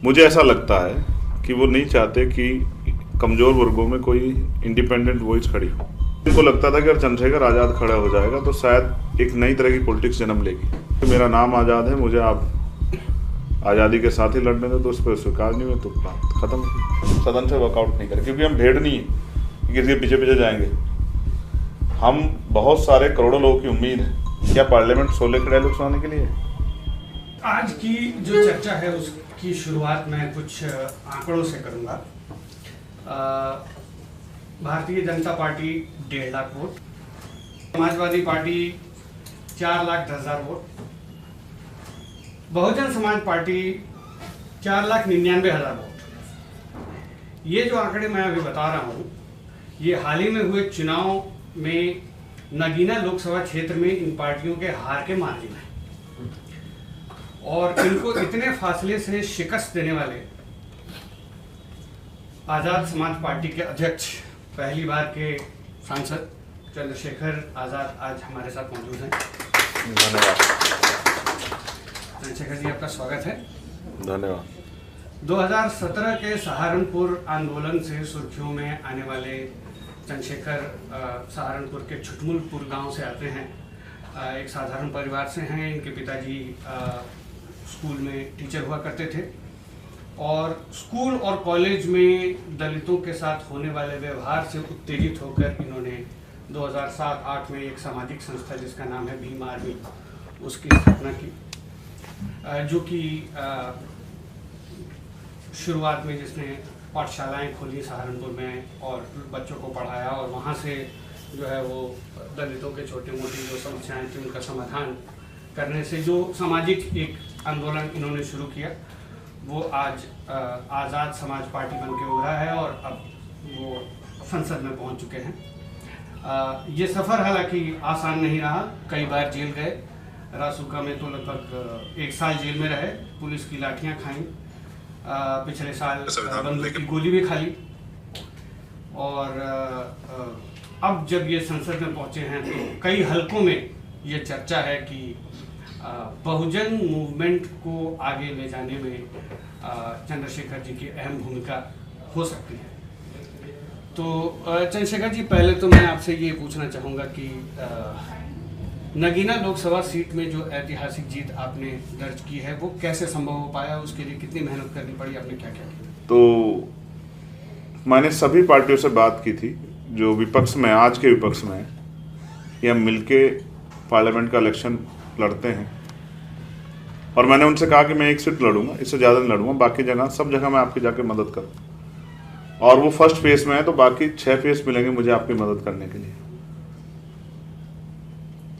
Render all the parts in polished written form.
मुझे ऐसा लगता है कि वो नहीं चाहते कि कमज़ोर वर्गों में कोई इंडिपेंडेंट वॉइस खड़ी हो। उनको लगता था कि अगर चंद्रशेखर आज़ाद खड़ा हो जाएगा तो शायद एक नई तरह की पॉलिटिक्स जन्म लेगी। तो मेरा नाम आज़ाद है, मुझे आप आज़ादी के साथ ही लड़ने दो, तो उस पर स्वीकार नहीं हुए तो बात खत्म होगी। सदन से वर्कआउट नहीं करें, क्योंकि हम भेड़ नहीं है कि किसी के पीछे पीछे जाएंगे। हम बहुत सारे करोड़ों लोगों की उम्मीद है। क्या पार्लियामेंट 16 के डायलॉग सुनाने के लिए? आज की जो चर्चा है उसकी शुरुआत मैं कुछ आंकड़ों से करूंगा। Bharatiya Janata Party 1.5 lakh vote, Samajwadi Party 4,10,000 vote, Bahujan Samaj Party 4,99,000 vote. ये जो आंकड़े मैं अभी बता रहा हूँ ये हाल ही में हुए चुनाव में नगीना लोकसभा क्षेत्र में इन पार्टियों के हार के मार्जिन है, और इनको इतने फासले से शिकस्त देने वाले आज़ाद समाज पार्टी के अध्यक्ष, पहली बार के सांसद चंद्रशेखर आज़ाद आज हमारे साथ मौजूद हैं। धन्यवाद। चंद्रशेखर जी, आपका स्वागत है। धन्यवाद। 2017 के सहारनपुर आंदोलन से सुर्खियों में आने वाले चंद्रशेखर सहारनपुर के छुटमुलपुर गांव से आते हैं। एक साधारण परिवार से हैं। इनके पिताजी स्कूल में टीचर हुआ करते थे, और स्कूल और कॉलेज में दलितों के साथ होने वाले व्यवहार से उत्तेजित होकर इन्होंने 2007-8 में एक सामाजिक संस्था जिसका नाम है भीम आर्मी, उसकी स्थापना की, जो कि शुरुआत में जिसने पाठशालाएं खोली सहारनपुर में और बच्चों को पढ़ाया, और वहाँ से जो है वो दलितों के छोटे मोटी जो समस्याएं थी उनका समाधान करने से जो सामाजिक एक आंदोलन इन्होंने शुरू किया, वो आज आज़ाद समाज पार्टी बन के उभरा है और अब वो संसद में पहुंच चुके हैं। ये सफ़र हालांकि आसान नहीं रहा, कई बार जेल गए। रासुका में तो लगभग 1 साल जेल में रहे, पुलिस की लाठियां खाई, पिछले साल बंदूक की गोली भी खा ली, और अब जब ये संसद में पहुंचे हैं तो कई हलकों में ये चर्चा है कि बहुजन मूवमेंट को आगे ले जाने में चंद्रशेखर जी की अहम भूमिका हो सकती है। तो चंद्रशेखर जी, पहले तो मैं आपसे ये पूछना चाहूँगा कि नगीना लोकसभा सीट में जो ऐतिहासिक जीत आपने दर्ज की है वो कैसे संभव हो पाया, उसके लिए कितनी मेहनत करनी पड़ी, आपने क्या क्या किया? तो मैंने सभी पार्टियों से बात की थी जो विपक्ष में, आज के विपक्ष में है, कि हम मिलके पार्लियामेंट का इलेक्शन लड़ते हैं, और मैंने उनसे कहा कि मैं 1 सीट लड़ूंगा, इससे ज़्यादा नहीं लड़ूंगा, बाकी जगह सब जगह मैं आपकी जाके मदद करूँ। और वो फर्स्ट फेज में है तो बाकी 6 फेज मिलेंगे मुझे आपकी मदद करने के लिए।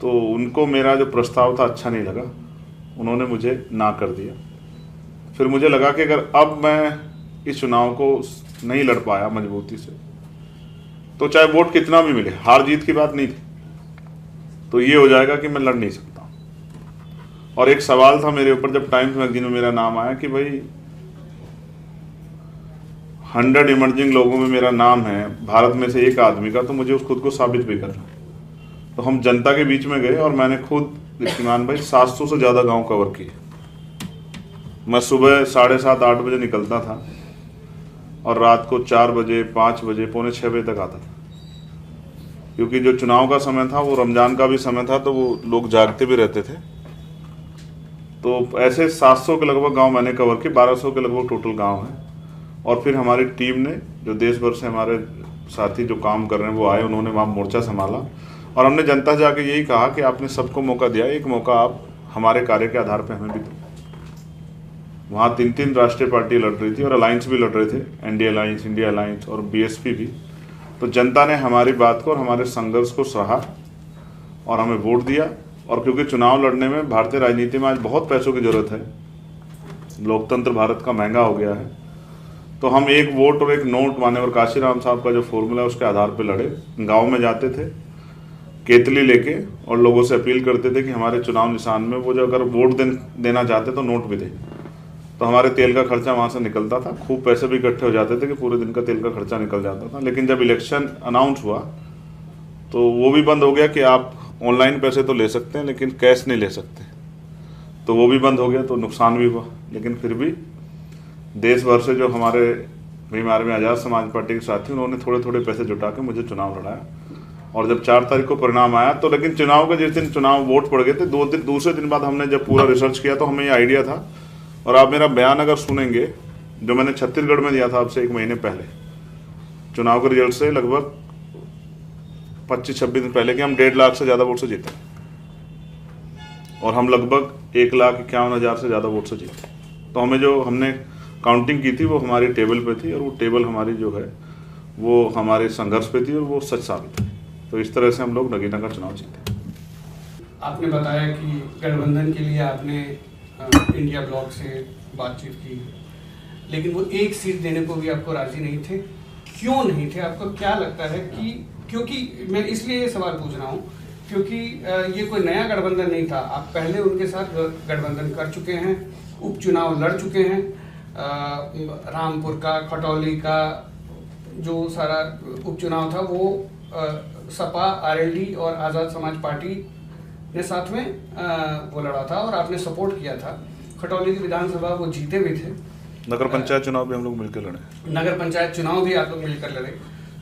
तो उनको मेरा जो प्रस्ताव था अच्छा नहीं लगा, उन्होंने मुझे ना कर दिया। फिर मुझे लगा कि अगर अब मैं इस चुनाव को नहीं लड़ पाया मजबूती से, तो चाहे वोट कितना भी मिले, हार जीत की बात नहीं थी, तो ये हो जाएगा कि मैं लड़ नहीं सकता। और एक सवाल था मेरे ऊपर जब टाइम्स मैगजीन में मेरा नाम आया कि भाई 100 इमर्जिंग लोगों में मेरा नाम है, भारत में से एक आदमी का, तो मुझे उस खुद को साबित भी करना। तो हम जनता के बीच में गए और मैंने खुद कीर्तिमान भाई 700 से ज़्यादा गांव कवर किए। मैं सुबह 7:30-8 बजे निकलता था और रात को 4 बजे, 5 बजे, पौने 6 बजे तक आता था, क्योंकि जो चुनाव का समय था वो रमज़ान का भी समय था, तो वो लोग जागते भी रहते थे। तो ऐसे 700 के लगभग गांव मैंने कवर किए, 1200 के लगभग टोटल गांव हैं। और फिर हमारी टीम ने, जो देश भर से हमारे साथी जो काम कर रहे हैं वो आए, उन्होंने वहाँ मोर्चा संभाला, और हमने जनता से जाके यही कहा कि आपने सबको मौका दिया, एक मौका आप हमारे कार्य के आधार पर हमें भी दो। वहाँ 3-3 राष्ट्रीय पार्टी लड़ रही थी और अलायंस भी लड़ रहे थे, एनडीए अलायंस, इंडिया अलायंस और बीएसपी भी। तो जनता ने हमारी बात को और हमारे संघर्ष को सराहा और हमें वोट दिया। और क्योंकि चुनाव लड़ने में भारतीय राजनीति में आज बहुत पैसों की ज़रूरत है, लोकतंत्र भारत का महंगा हो गया है, तो हम 1 वोट और 1 नोट, मान्यवर काशीराम साहब का जो फॉर्मूला है उसके आधार पर लड़े। गाँव में जाते थे केतली लेके और लोगों से अपील करते थे कि हमारे चुनाव निशान में वो जो अगर वोट देना चाहते तो नोट भी दें। तो हमारे तेल का खर्चा वहाँ से निकलता था, खूब पैसे भी इकट्ठे हो जाते थे कि पूरे दिन का तेल का खर्चा निकल जाता था। लेकिन जब इलेक्शन अनाउंस हुआ तो वो भी बंद हो गया कि आप ऑनलाइन पैसे तो ले सकते हैं लेकिन कैश नहीं ले सकते, तो वो भी बंद हो गया, तो नुकसान भी हुआ। लेकिन फिर भी देश भर से जो हमारे भीम आर्मी आज़ाद समाज पार्टी के साथी, उन्होंने थोड़े थोड़े पैसे जुटा के मुझे चुनाव लड़ाया। और जब 4 तारीख को परिणाम आया तो, लेकिन चुनाव के जिस दिन चुनाव वोट पड़ गए थे, दूसरे दिन बाद हमने जब पूरा रिसर्च किया तो हमें ये आइडिया था। और आप मेरा बयान अगर सुनेंगे जो मैंने छत्तीसगढ़ में दिया था आपसे 1 महीने पहले चुनाव के रिजल्ट से लगभग 25-26 दिन पहले, कि हम 1.5 लाख से ज़्यादा वोट से जीते और हम लगभग 1,51,000 से ज़्यादा वोट से जीते। तो हमें जो हमने काउंटिंग की थी वो हमारी टेबल पे थी, और वो टेबल हमारी जो है वो हमारे संघर्ष पे थी, और वो सच साबित हुई। तो इस तरह से हम लोग नगीना का चुनाव जीते। आपने बताया कि गठबंधन के लिए आपने इंडिया ब्लॉक से बातचीत की, लेकिन वो एक सीट देने को भी आपको राजी नहीं थे। क्यों नहीं थे? आपको क्या लगता है कि, क्योंकि मैं इसलिए ये सवाल पूछ रहा हूँ क्योंकि ये कोई नया गठबंधन नहीं था, आप पहले उनके साथ गठबंधन कर चुके हैं, उपचुनाव लड़ चुके हैं। रामपुर का, खटौली का जो सारा उपचुनाव था वो सपा, आरएलडी और आज़ाद समाज पार्टी ने साथ में वो लड़ा था और आपने सपोर्ट किया था। खटौली की विधानसभा वो जीते भी थे। नगर पंचायत चुनाव भी हम लोग मिलकर लड़े। नगर पंचायत चुनाव भी आप लोग मिलकर लड़े।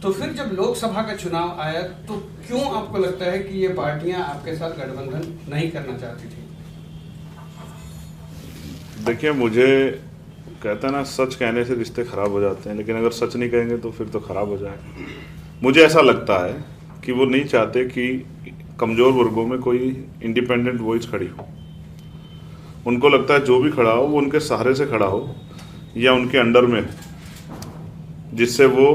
तो फिर जब लोकसभा का चुनाव आया तो क्यों आपको लगता है कि ये पार्टियां आपके साथ गठबंधन नहीं करना चाहती थी? देखिए, मुझे कहते हैं ना, सच कहने से रिश्ते खराब हो जाते हैं, लेकिन अगर सच नहीं कहेंगे तो फिर तो खराब हो जाए। मुझे ऐसा लगता है कि वो नहीं चाहते कि कमज़ोर वर्गों में कोई इंडिपेंडेंट वॉइस खड़ी हो। उनको लगता है जो भी खड़ा हो वो उनके सहारे से खड़ा हो या उनके अंडर में, जिससे वो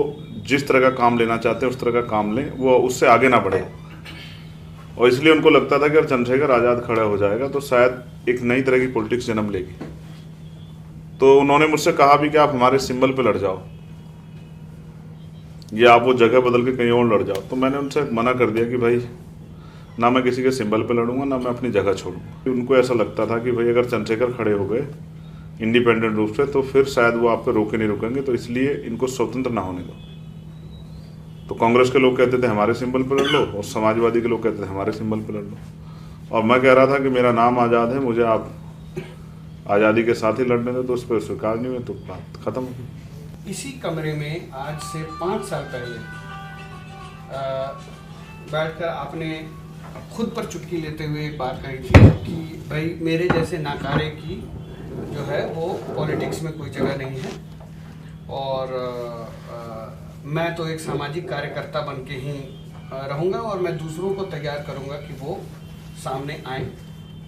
जिस तरह का काम लेना चाहते हैं उस तरह का काम लें, वो उससे आगे ना बढ़े। और इसलिए उनको लगता था कि अगर चंद्रशेखर आज़ाद खड़ा हो जाएगा तो शायद एक नई तरह की पॉलिटिक्स जन्म लेगी। तो उन्होंने मुझसे कहा भी कि आप हमारे सिंबल पे लड़ जाओ या आप वो जगह बदल के कहीं और लड़ जाओ। तो मैंने उनसे मना कर दिया कि भाई, ना मैं किसी के सिंबल पे लड़ूंगा, ना मैं अपनी जगह छोड़ूंगा। उनको ऐसा लगता था कि भाई अगर चंद्रशेखर खड़े हो गए इंडिपेंडेंट रूप से तो फिर शायद वो आप पे रोके नहीं रुकेंगे, तो इसलिए इनको स्वतंत्र ना होने दो। तो कांग्रेस के लोग कहते थे हमारे सिंबल पर लड़ लो, और समाजवादी के लोग कहते थे हमारे सिंबल पर लड़ लो। और मैं कह रहा था कि मेरा नाम आज़ाद है, मुझे आप आज़ादी के साथ ही लड़ने दो। तो उस पर स्वीकार नहीं हुए तो बात खत्म हो गई। इसी कमरे में आज से 5 साल पहले बैठकर आपने खुद पर चुटकी लेते हुए एक बात कही थी कि भाई मेरे जैसे नाकारे की जो है वो पॉलिटिक्स में कोई जगह नहीं है, और मैं तो एक सामाजिक कार्यकर्ता बन के ही रहूँगा, और मैं दूसरों को तैयार करूँगा कि वो सामने आए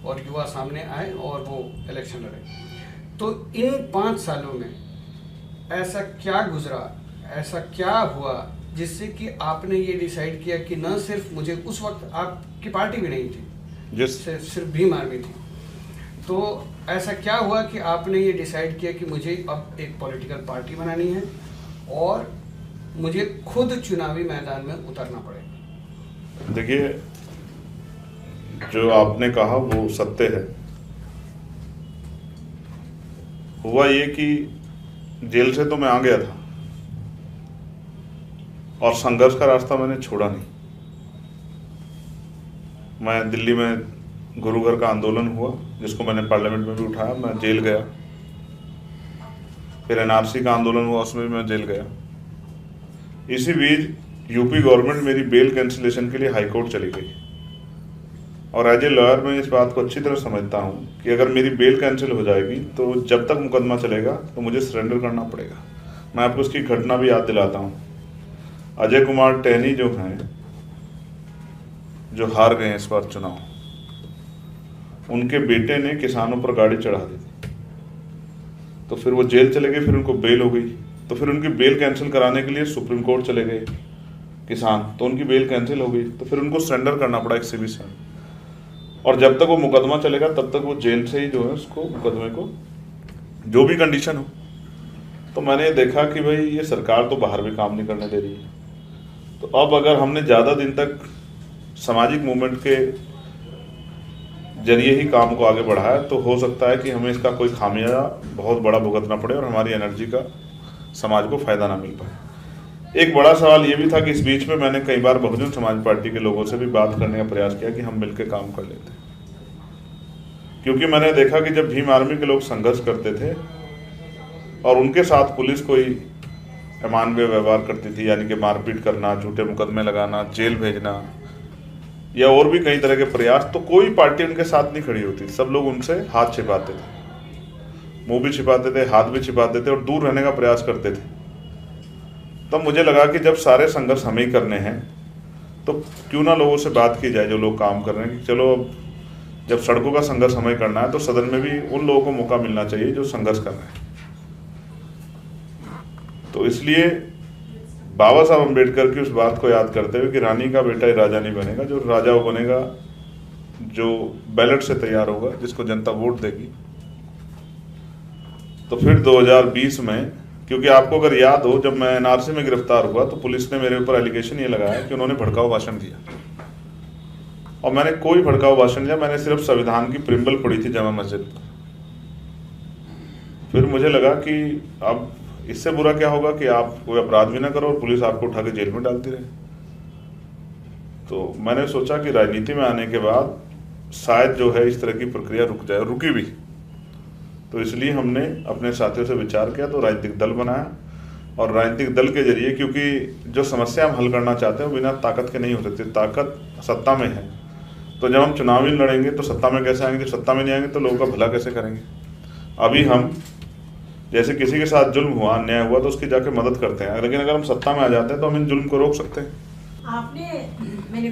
और युवा सामने आए और वो इलेक्शन लड़े। तो इन 5 सालों में ऐसा क्या गुजरा, ऐसा क्या हुआ जिससे कि आपने ये डिसाइड किया कि न सिर्फ मुझे, उस वक्त आपकी पार्टी भी नहीं थी, सिर्फ भीम आर्मी थी, तो ऐसा क्या हुआ कि आपने ये डिसाइड किया कि मुझे अब एक पॉलिटिकल पार्टी बनानी है और मुझे खुद चुनावी मैदान में उतरना पड़ेगा? देखिए, जो आपने कहा वो सत्य है। हुआ ये कि जेल से तो मैं आ गया था और संघर्ष का रास्ता मैंने छोड़ा नहीं। मैं दिल्ली में गुरु घर का आंदोलन हुआ जिसको मैंने पार्लियामेंट में भी उठाया, मैं जेल गया। फिर एनआरसी का आंदोलन हुआ, उसमें भी मैं जेल गया। इसी बीच यूपी गवर्नमेंट मेरी बेल कैंसिलेशन के लिए हाई कोर्ट चली गई, और एज ए लॉयर मैं इस बात को अच्छी तरह समझता हूँ कि अगर मेरी बेल कैंसिल हो जाएगी तो जब तक मुकदमा चलेगा तो मुझे सरेंडर करना पड़ेगा। मैं आपको उसकी घटना भी याद दिलाता हूँ। अजय कुमार टहनी जो हैं, जो हार गए इस बार चुनाव, उनके बेटे ने किसानों पर गाड़ी चढ़ा दी थी, तो फिर वो जेल चले गए। फिर उनको बेल हो गई, तो फिर उनकी बेल कैंसिल कराने के लिए सुप्रीम कोर्ट चले गए किसान, तो उनकी बेल कैंसिल हो गई। तो फिर उनको सरेंडर करना पड़ा एक सिविल से, और जब तक वो मुकदमा चलेगा तब तक वो जेल से ही जो है उसको मुकदमे को जो भी कंडीशन हो। तो मैंने देखा कि भाई ये सरकार तो बाहर भी काम नहीं करने दे रही है, तो अब अगर हमने ज़्यादा दिन तक सामाजिक मूवमेंट के जरिए ही काम को आगे बढ़ाया तो हो सकता है कि हमें इसका कोई खामियाजा बहुत बड़ा भुगतना पड़े और हमारी एनर्जी का समाज को फ़ायदा ना मिल पाए। एक बड़ा सवाल ये भी था कि इस बीच में मैंने कई बार बहुजन समाज पार्टी के लोगों से भी बात करने का प्रयास किया कि हम मिलकर काम कर लेते हैं, क्योंकि मैंने देखा कि जब भीम आर्मी के लोग संघर्ष करते थे और उनके साथ पुलिस कोई अमानवीय व्यवहार करती थी, यानी कि मारपीट करना, झूठे मुकदमे लगाना, जेल भेजना या और भी कई तरह के प्रयास, तो कोई पार्टी उनके साथ नहीं खड़ी होती। सब लोग उनसे हाथ छिपाते थे, मुंह भी छिपाते थे, हाथ भी छिपाते थे और दूर रहने का प्रयास करते थे। तब मुझे लगा कि जब सारे संघर्ष हमें ही करने हैं तो क्यों ना लोगों से बात की जाए जो लोग काम कर रहे हैं, कि चलो अब जब सड़कों का संघर्ष हमें करना है तो सदन में भी उन लोगों को मौका मिलना चाहिए जो संघर्ष कर रहे हैं। तो इसलिए बाबा साहब अम्बेडकर की उस बात को याद करते हुए कि रानी का बेटा ही राजा नहीं बनेगा, जो राजा वो बनेगा जो बैलेट से तैयार होगा, जिसको जनता वोट देगी। तो फिर 2020 में, क्योंकि आपको अगर याद हो, जब मैं एनआरसी में गिरफ्तार हुआ तो पुलिस ने मेरे ऊपर एलिगेशन ये लगाया कि उन्होंने भड़काऊ भाषण दिया, और मैंने कोई भड़काऊ भाषण दिया, मैंने सिर्फ संविधान की प्रिम्बल पढ़ी थी जामा मस्जिद पर। फिर मुझे लगा कि अब इससे बुरा क्या होगा कि आप कोई अपराध भी ना करो और पुलिस आपको उठा के जेल में डालती रहे। तो मैंने सोचा कि राजनीति में आने के बाद शायद जो है इस तरह की प्रक्रिया रुक जाए, रुकी भी। तो इसलिए हमने अपने साथियों से विचार किया, तो राजनीतिक दल बनाया, और राजनीतिक दल के जरिए, क्योंकि जो समस्या हम हल करना चाहते हैं वो बिना ताकत के नहीं हो सकती, ताकत सत्ता में है। तो जब हम चुनावी लड़ेंगे तो सत्ता में कैसे आएंगे, जब सत्ता में नहीं आएंगे तो लोगों का भला कैसे करेंगे। अभी हम जैसे किसी के साथ जुल्म हुआ, अन्याय हुआ तो उसकी जाके मदद करते हैं, लेकिन अगर हम सत्ता में आ जाते हैं तो हम इन जुल्म को रोक सकते हैं। आपने मेरे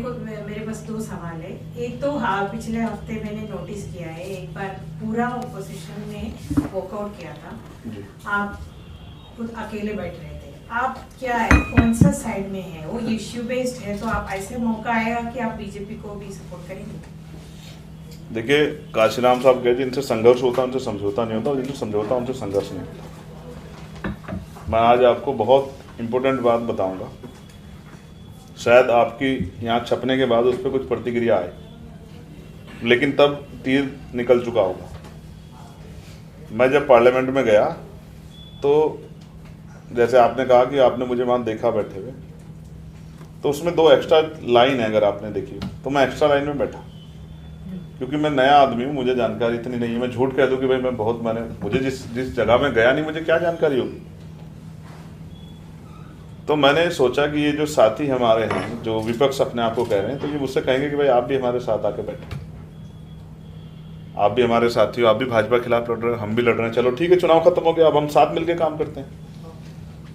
पास दो सवाल है। एक तो पिछले हफ्ते मैंने नोटिस किया है, एक बार पूरा ऑपोजिशन ने वॉकआउट किया था, आप खुद अकेले बैठ रहे थे। आप क्या है, कौन सा साइड में है, वो इश्यू बेस्ड है, तो आप ऐसे मौका आएगा कि आप बीजेपी को भी सपोर्ट करेंगे? देखिए, काशीराम साहब कहते हैं जिनसे संघर्ष होता है उनसे समझौता नहीं होता, और जिनसे समझौता उनसे संघर्ष नहीं होता। मैं आज आपको बहुत इम्पोर्टेंट बात बताऊंगा, शायद आपकी यहाँ छपने के बाद उस पर कुछ प्रतिक्रिया आए, लेकिन तब तीर निकल चुका होगा। मैं जब पार्लियामेंट में गया तो जैसे आपने कहा कि आपने मुझे वहाँ देखा बैठे हुए, तो उसमें 2 एक्स्ट्रा लाइन है, अगर आपने देखी तो मैं एक्स्ट्रा लाइन में बैठा, क्योंकि मैं नया आदमी हूँ, मुझे जानकारी इतनी नहीं है। मैं झूठ कह दूँ कि भाई मुझे जिस जगह में गया नहीं, मुझे क्या जानकारी होगी। तो मैंने सोचा कि ये जो साथी हमारे हैं, जो विपक्ष अपने आप को कह रहे हैं, तो ये मुझसे कहेंगे कि भाई आप भी हमारे साथ आके बैठे, आप भी हमारे साथी हो, आप भी भाजपा के खिलाफ लड़ रहे हो, हम भी लड़ रहे हैं, चलो ठीक है, चुनाव खत्म हो गया, अब हम साथ मिलकर काम करते हैं।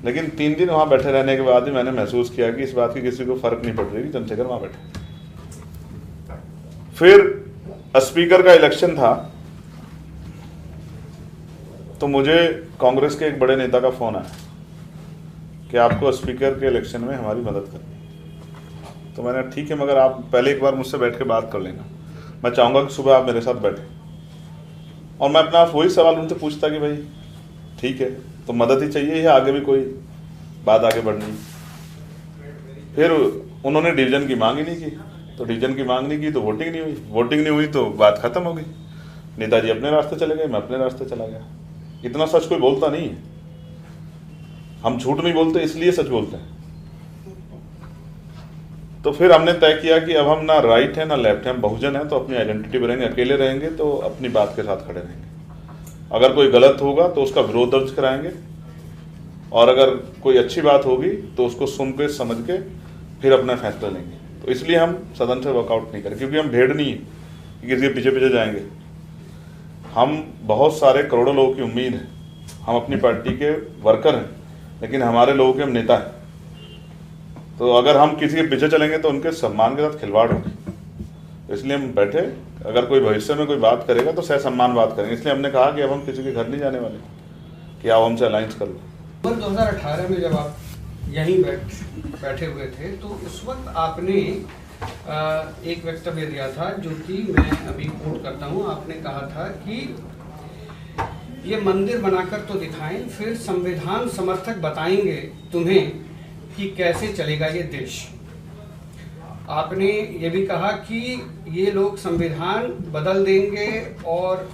लेकिन 3 दिन वहाँ बैठे रहने के बाद ही मैंने महसूस किया कि इस बात की किसी को फर्क नहीं पड़ रही कि चंद्रशेखर वहाँ बैठे। फिर स्पीकर का इलेक्शन था, तो मुझे कांग्रेस के एक बड़े नेता का फोन आया कि आपको स्पीकर के इलेक्शन में हमारी मदद करनी। तो मैंने ठीक है, मगर आप पहले एक बार मुझसे बैठ के बात कर लेना, मैं चाहूँगा कि सुबह आप मेरे साथ बैठें। और मैं अपना वही सवाल उनसे पूछता कि भाई ठीक है, तो मदद ही चाहिए या आगे भी कोई बात आगे बढ़नी। फिर उन्होंने डिवीजन की मांग ही नहीं की, तो डिवीजन की मांग नहीं की तो वोटिंग नहीं हुई, वोटिंग नहीं हुई तो बात खत्म हो गई। नेताजी अपने रास्ते चले गए, मैं अपने रास्ते चला गया। इतना सच कोई बोलता नहीं है, हम झूठ नहीं बोलते इसलिए सच बोलते हैं। तो फिर हमने तय किया कि अब हम ना राइट है ना लेफ्ट है, हम बहुजन है, तो अपनी आइडेंटिटी पर रहेंगे, अकेले रहेंगे तो अपनी बात के साथ खड़े रहेंगे। अगर कोई गलत होगा तो उसका विरोध दर्ज कराएंगे, और अगर कोई अच्छी बात होगी तो उसको सुन के समझ के फिर अपना फैसला लेंगे। तो इसलिए हम सदन से वॉकआउट नहीं करें, क्योंकि हम भेड़ नहीं है कि किसी के पीछे पीछे जाएंगे। हम बहुत सारे करोड़ों लोगों की उम्मीद है, हम अपनी पार्टी के वर्कर हैं, लेकिन हमारे लोगों के हम नेता हैं। तो अगर हम किसी के पीछे चलेंगे तो उनके सम्मान के साथ खिलवाड़ होगी। तो इसलिए हम बैठे, अगर कोई भविष्य में कोई बात करेगा तो सह सम्मान बात करेंगे। इसलिए हमने कहा कि अब हम किसी के घर नहीं जाने वाले कि आप हमसे अलायंस कर लो। 2018 में जब आप यहीं बैठे हुए थे, तो उस वक्त आपने एक वक्तव्य दिया था, जो कि मैं अभी कोट करता हूँ। आपने कहा था कि ये मंदिर बनाकर तो दिखाएं, फिर संविधान समर्थक बताएंगे तुम्हें कि कैसे चलेगा ये देश। आपने ये भी कहा कि ये लोग संविधान बदल देंगे, और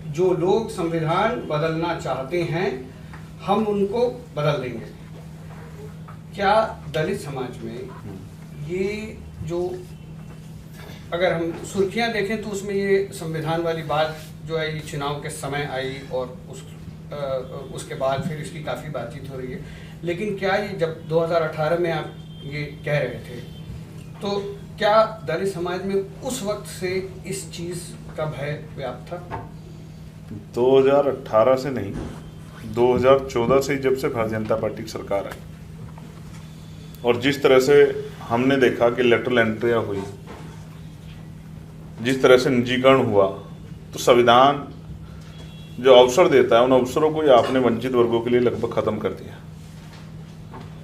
जो लोग संविधान बदलना चाहते हैं हम उनको बदल देंगे। क्या दलित समाज में ये जो, अगर हम सुर्खियां देखें तो उसमें ये संविधान वाली बात जो है ये चुनाव के समय आई, और उसके बाद फिर इसकी काफ़ी बातचीत हो रही है। लेकिन क्या ये जब 2018 में आप ये कह रहे थे, तो क्या दलित समाज में उस वक्त से इस चीज़ का भय व्याप्त था? 2018 से नहीं, 2014 से ही, जब से भारतीय जनता पार्टी की सरकार आई और जिस तरह से हमने देखा कि लेटरल एंट्रियाँ हुई, जिस तरह से निजीकरण हुआ, तो संविधान जो अवसर देता है उन अवसरों को ही आपने वंचित वर्गों के लिए लगभग खत्म कर दिया।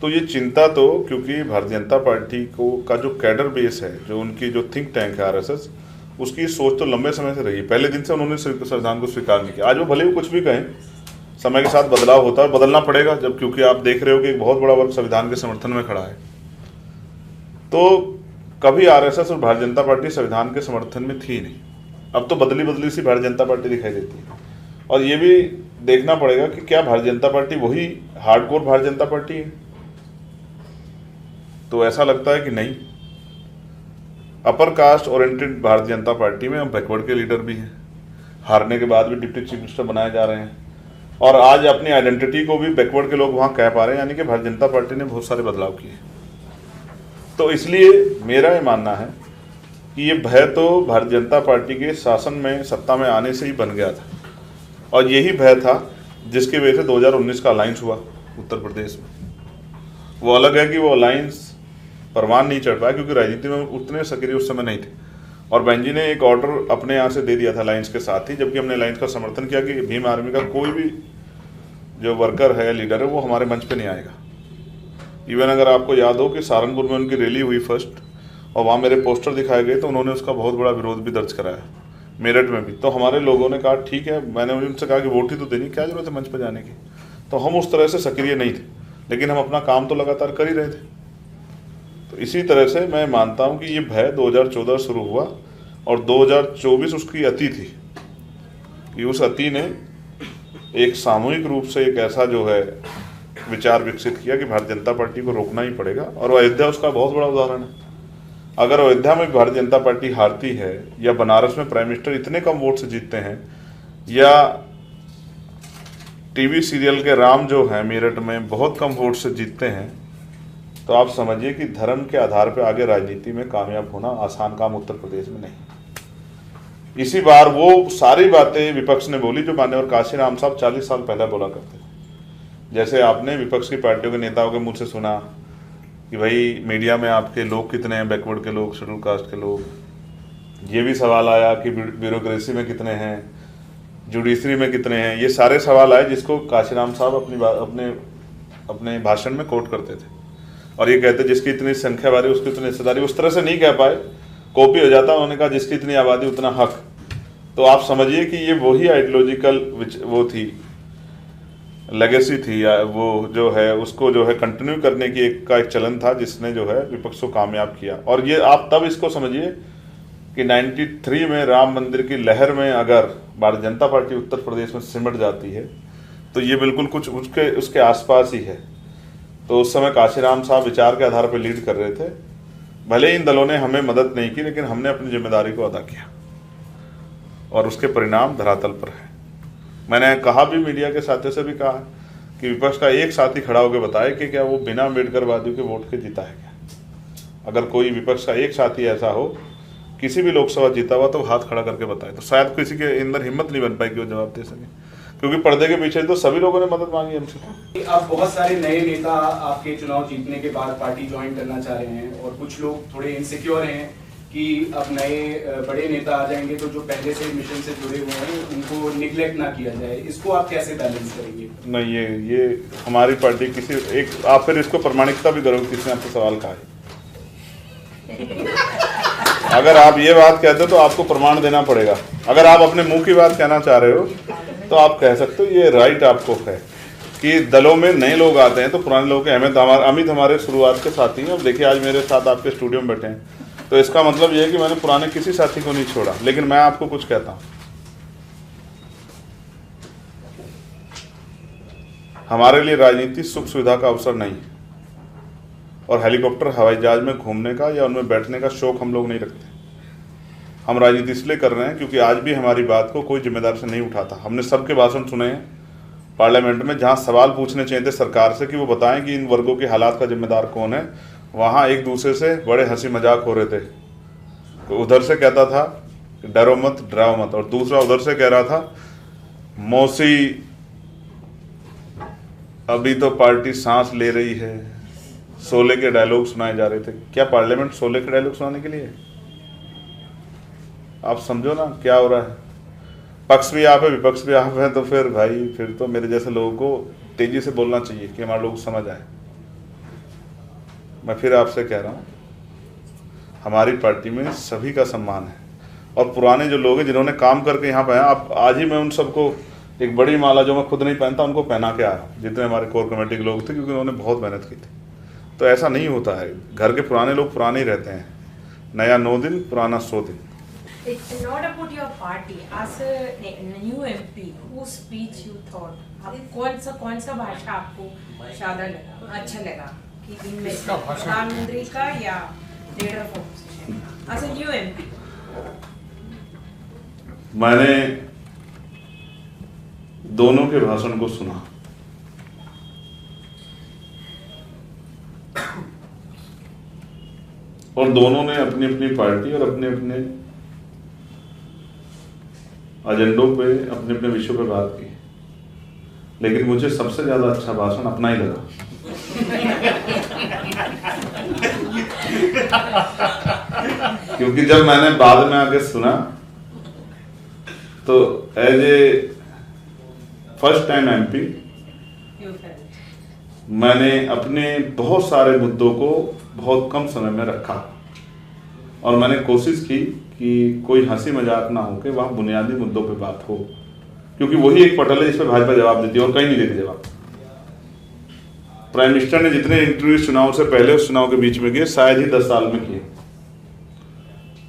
तो ये चिंता, तो क्योंकि भारतीय जनता पार्टी को का जो कैडर बेस है, जो उनकी जो थिंक टैंक है आरएसएस, उसकी सोच तो लंबे समय से रही है। पहले दिन से उन्होंने संविधान को स्वीकार नहीं किया। आज वो भले ही कुछ भी कहें, समय के साथ बदलाव होता है और बदलना पड़ेगा, जब क्योंकि आप देख रहे हो कि एक बहुत बड़ा वर्ग संविधान के समर्थन में खड़ा है। तो कभी आरएसएस और भारतीय जनता पार्टी संविधान के समर्थन में थी नहीं। अब तो बदली बदली सी भारतीय जनता पार्टी दिखाई देती है। और ये भी देखना पड़ेगा कि क्या भारतीय जनता पार्टी वही हार्डकोर भारतीय जनता पार्टी है? तो ऐसा लगता है कि नहीं। अपर कास्ट ओरिएंटेड भारतीय जनता पार्टी में अब बैकवर्ड के लीडर भी हैं, हारने के बाद भी डिप्टी चीफ मिनिस्टर बनाए जा रहे हैं, और आज अपनी आइडेंटिटी को भी बैकवर्ड के लोग वहां कह पा रहे हैं, यानी कि भारतीय जनता पार्टी ने बहुत सारे बदलाव किए। तो इसलिए मेरा ये मानना है कि ये भय तो भारतीय जनता पार्टी के शासन में, सत्ता में आने से ही बन गया था, और यही भय था जिसकी वजह से 2019 का अलायंस हुआ उत्तर प्रदेश में। वो अलग है कि वो अलायंस परवान नहीं चढ़ पाया, क्योंकि राजनीति में उतने सक्रिय उस समय नहीं थे, और बहन जी ने एक ऑर्डर अपने यहाँ से दे दिया था अलायंस के साथ ही, जबकि हमने अलायंस का समर्थन किया कि भीम आर्मी का कोई भी जो वर्कर है, लीडर है, वो हमारे मंच पे नहीं आएगा। इवन अगर आपको याद हो कि सहारनपुर में उनकी रैली हुई फर्स्ट, और वहाँ मेरे पोस्टर दिखाए गए, तो उन्होंने उसका बहुत बड़ा विरोध भी दर्ज कराया, मेरठ में भी। तो हमारे लोगों ने कहा ठीक है, मैंने उनसे कहा कि वोट ही तो देनी, क्या जरूरत है मंच पर जाने की। तो हम उस तरह से सक्रिय नहीं थे, लेकिन हम अपना काम तो लगातार कर ही रहे थे। तो इसी तरह से मैं मानता हूं कि ये भय 2014 शुरू हुआ, और 2024 उसकी अति थी कि उस अति ने एक सामूहिक रूप से एक ऐसा जो है विचार विकसित किया कि भारतीय जनता पार्टी को रोकना ही पड़ेगा। और अयोध्या उसका बहुत बड़ा उदाहरण है। अगर अयोध्या में भारतीय जनता पार्टी हारती है, या बनारस में प्राइम मिनिस्टर इतने कम वोट से जीतते हैं, या टीवी सीरियल के राम जो है मेरठ में बहुत कम वोट से जीतते हैं, तो आप समझिए कि धर्म के आधार पर आगे राजनीति में कामयाब होना आसान काम उत्तर प्रदेश में नहीं। इसी बार वो सारी बातें विपक्ष ने बोली जो माननीय काशीराम साहब 40 साल पहले बोला करते थे। जैसे आपने विपक्ष की पार्टियों के नेताओं के मुंह से सुना कि भाई मीडिया में आपके लोग कितने हैं, बैकवर्ड के लोग, शेड्यूल कास्ट के लोग। ये भी सवाल आया कि ब्यूरोक्रेसी में कितने हैं, जुडिशरी में कितने हैं। ये सारे सवाल आए जिसको काशीराम साहब अपने भाषण में कोट करते थे, और ये कहते जिसकी इतनी संख्या वाली उसकी इतनी हिस्सेदारी। उस तरह से नहीं कह पाए, कॉपी हो जाता। उन्होंने कहा जिसकी इतनी आबादी उतना हक। तो आप समझिए कि ये वही आइडियोलॉजिकल वो थी, लेगेसी थी, या वो जो है उसको जो है कंटिन्यू करने की एक चलन था, जिसने जो है विपक्ष को कामयाब किया। और ये आप तब इसको समझिए कि 93 में राम मंदिर की लहर में अगर भारतीय जनता पार्टी उत्तर प्रदेश में सिमट जाती है, तो ये बिल्कुल कुछ उसके आसपास ही है। तो उस समय काशीराम साहब विचार के आधार पर लीड कर रहे थे। भले इन दलों ने हमें मदद नहीं की, लेकिन हमने अपनी जिम्मेदारी को अदा किया, और उसके परिणाम धरातल पर है। मैंने कहा भी, मीडिया के साथियों से भी कहा कि विपक्ष का एक साथी खड़ा होकर बताए कि क्या वो बिना अम्बेडकरवादियों के वोट के जीता है क्या। अगर कोई विपक्ष का एक साथी ऐसा हो, किसी भी लोकसभा जीता हुआ, तो हाथ खड़ा करके बताए। तो शायद किसी के अंदर हिम्मत नहीं बन पाई कि वो जवाब दे सके, क्योंकि पर्दे के पीछे तो सभी लोगों ने मदद मांगी हमसे। अब बहुत सारे नए नेता आपके चुनाव जीतने के बाद पार्टी ज्वाइन करना चाह रहे हैं, और कुछ लोग थोड़े इनसिक्योर हैं कि अब नए बड़े नेता आ जाएंगे तो जो पहले से मिशन से जुड़े हुए हैं उनको निगलेक्ट ना किया जाए। इसको आप कैसे बैलेंस करेंगे? नहीं, ये हमारी पार्टी किसी एक, आप फिर इसको प्रमाणिकता भी करोगे, किसने आपसे सवाल कहा है। अगर आप ये बात कहते हो तो आपको प्रमाण देना पड़ेगा। अगर आप अपने मुंह की बात कहना चाह रहे हो तो आप कह सकते हो, ये राइट आपको है कि दलों में नए लोग आते हैं तो पुराने लोगों के अमित हमारे शुरुआत के साथी हैं। अब देखिए आज मेरे साथ आपके स्टूडियो में बैठे हैं, तो इसका मतलब ये है कि मैंने पुराने किसी साथी को नहीं छोड़ा। लेकिन मैं आपको कुछ कहता हूं, हमारे लिए राजनीति सुख सुविधा का अवसर नहीं है, और हेलीकॉप्टर हवाई जहाज में घूमने का या उनमें बैठने का शौक हम लोग नहीं रखते। हम राजनीति इसलिए कर रहे हैं क्योंकि आज भी हमारी बात को कोई जिम्मेदार से नहीं उठाता। हमने सबके भाषण सुने हैं, पार्लियामेंट में जहां सवाल पूछने चाहिए थे सरकार से कि वो बताएं कि इन वर्गों के हालात का जिम्मेदार कौन है, वहां एक दूसरे से बड़े हंसी मजाक हो रहे थे। तो उधर से कहता था डरो मत डराओ मत, और दूसरा उधर से कह रहा था मौसी अभी तो पार्टी सांस ले रही है। शोले के डायलॉग सुनाए जा रहे थे। क्या पार्लियामेंट शोले के डायलॉग सुनाने के लिए है? आप समझो ना क्या हो रहा है। पक्ष भी आप है विपक्ष भी आप है, तो फिर भाई फिर तो मेरे जैसे लोगों को तेजी से बोलना चाहिए कि हमारे लोग समझ आए। मैं फिर आपसे कह रहा हूँ, हमारी पार्टी में सभी का सम्मान है, और पुराने जो लोग हैं जिन्होंने काम करके यहाँ पे आए, आप आज ही मैं उन सबको एक बड़ी माला जो मैं खुद नहीं पहनता उनको पहना के आया, जितने हमारे कोर कमेटी के लोग थे, क्योंकि उन्होंने बहुत मेहनत की थी। तो ऐसा नहीं होता है, घर के पुराने लोग पुराने ही रहते हैं। नया 9 दिन पुराना 100 दिन। It's not about your party. As a new MP, whose speech you thought? आप कौन सा भाषा आपको ज्यादा लगा, अच्छा लगा कि दिन में प्रधानमंत्री का या leader of opposition? As a new MP. मैंने दोनों के भाषण को सुना, और दोनों ने अपनी अपनी पार्टी और अपने अपने एजेंडों पे, अपने अपने विषयों पे बात की, लेकिन मुझे सबसे ज्यादा अच्छा भाषण अपना ही लगा। क्योंकि जब मैंने बाद में आके सुना तो as a first time MP मैंने अपने बहुत सारे मुद्दों को बहुत कम समय में रखा, और मैंने कोशिश की कि कोई हंसी मजाक ना हो के वहाँ बुनियादी मुद्दों पे बात हो, क्योंकि वही एक पटल है जिस पर भाजपा जवाब देती है और कहीं नहीं देती जवाब। प्राइम मिनिस्टर ने जितने इंटरव्यू चुनाव से पहले उस चुनाव के बीच में किए, शायद ही 10 साल में किए,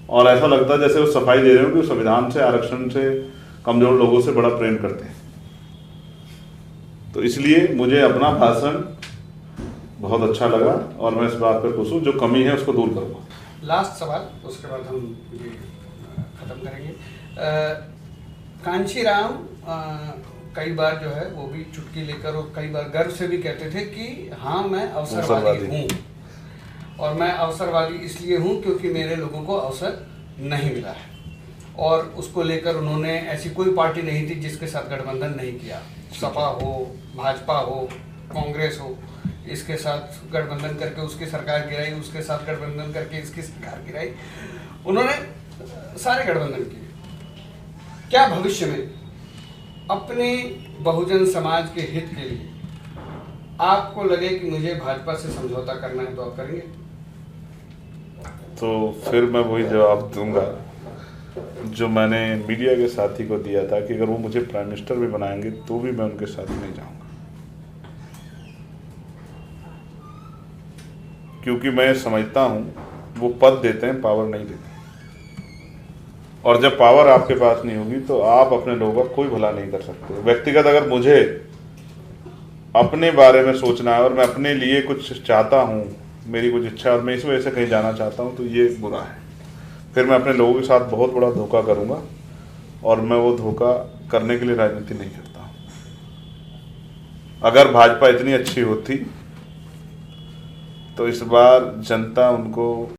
और ऐसा लगता है जैसे वो सफाई दे रहे हो कि संविधान से, आरक्षण से, कमजोर लोगों से बड़ा प्रेम करते हैं। तो इसलिए मुझे अपना भाषण बहुत अच्छा लगा, और मैं इस बात पर खुश हूँ, जो कमी है उसको दूर करूँगा। लास्ट सवाल, उसके बाद हम ये खत्म करेंगे। कांशीराम कई बार जो है वो भी चुटकी लेकर और कई बार गर्व से भी कहते थे कि हाँ मैं अवसरवादी हूँ, और मैं अवसरवादी इसलिए हूँ क्योंकि मेरे लोगों को अवसर नहीं मिला है, और उसको लेकर उन्होंने ऐसी कोई पार्टी नहीं थी जिसके साथ गठबंधन नहीं किया। सपा हो, भाजपा हो, कांग्रेस हो, इसके साथ गठबंधन करके उसकी सरकार गिराई, उसके साथ गठबंधन करके इसकी सरकार गिराई, उन्होंने सारे गठबंधन किए। क्या भविष्य में अपने बहुजन समाज के हित के लिए आपको लगे कि मुझे भाजपा से समझौता करना है तो आप करेंगे? तो फिर मैं वही जवाब दूंगा जो मैंने मीडिया के साथी को दिया था कि अगर वो मुझे प्राइम मिनिस्टर भी बनाएंगे तो भी मैं उनके साथ नहीं जाऊंगा, क्योंकि मैं समझता हूं वो पद देते हैं, पावर नहीं देते, और जब पावर आपके पास नहीं होगी तो आप अपने लोगों का कोई भला नहीं कर सकते। व्यक्तिगत अगर मुझे अपने बारे में सोचना है और मैं अपने लिए कुछ चाहता हूं, मेरी कुछ इच्छा और मैं इस वजह से कहीं जाना चाहता हूं, तो ये बुरा है। फिर मैं अपने लोगों के साथ बहुत बड़ा धोखा करूंगा, और मैं वो धोखा करने के लिए राजनीति नहीं करता। अगर भाजपा इतनी अच्छी होती तो इस बार जनता उनको